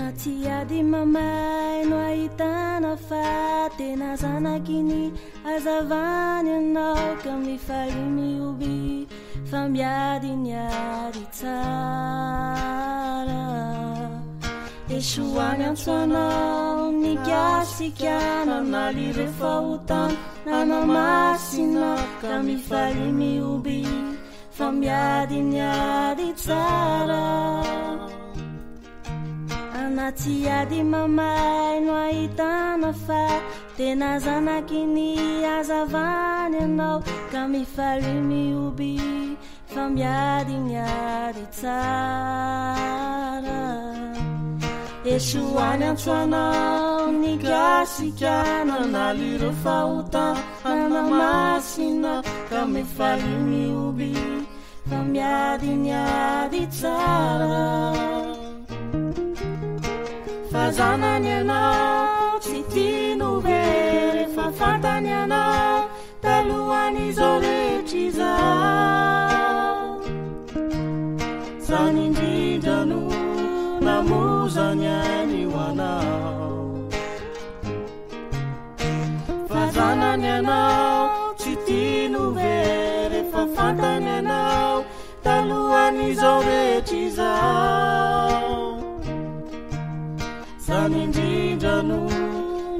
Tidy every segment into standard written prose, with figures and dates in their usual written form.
anaty ady mamay no ahitana fa tena zanakiny azavany anao ka mifaly mioby fa miady ny ady tsara esoany antsoanao ny gasikana naly rehefa hotany nanamasina ka mifaly mioby fa miady ny ady tsara anaty ady mamay no ahitana fa tena zanakiny azavany anao ka mifaly mioby fa miady ny ady tsara esoany antsoanao ny gasikana naly rehefa hotany nanamasina ka mifaly mioby fa miady ny ady tsara fa zanany anao tsy tino very fa fantany anao talohan'izao rehetra izao zany indrindra no namozany any ho anao fa zanany anao tsy tino very fa fantany anao talohan'izao rehetra izao zany indrindra no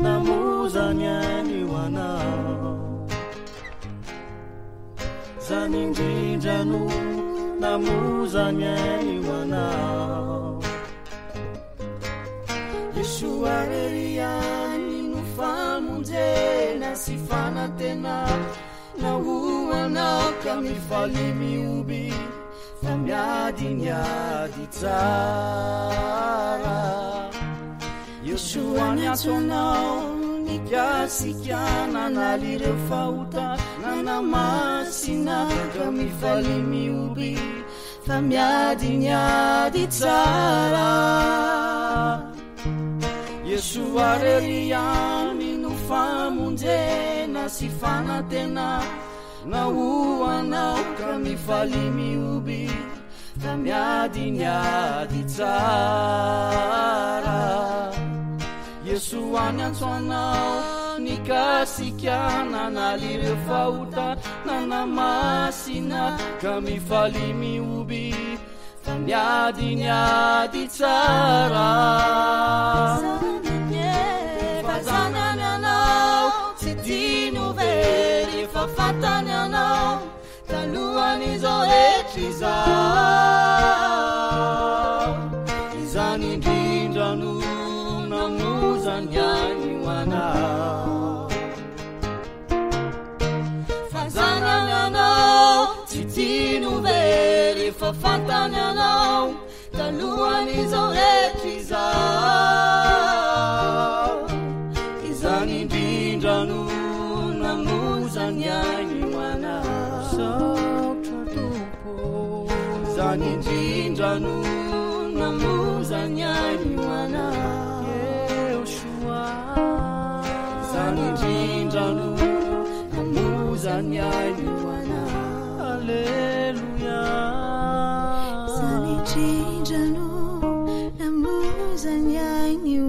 namozany any ho anao zany indrindra no namozany any ho anao Yeshua reriany no famonjena sy fanantena na ho anao ka mifaly mioby fa miady ny ady tsara Yeshua ny antsoanao ny gasikana naly rehefa hotany nanamasina ka mifaly mioby fa miady ny ady tsara Yeshua reriany no famonjena sy fanantena na ho anao ka mifaly mioby fa miady ny ady tsara Yeshua ny antsoanao ny gasikana naly rehefa hotany nanamasina ka mifaly mioby fa miady ny ady tsara fa zanany anao tsy tino very fa fantany anao talohan'izao rehetra izao izany indrindra no namozany any ho anao fa zanany anao tsy tino very fa fantany anao talohan'izao rehetra izao izany indrindra no namozany any ho anao saotra tompo izany indrindra no namozany any ho anao Yeshua izany indrindra no namozany any ho anao Alleluia izany indrindra no namozany any ho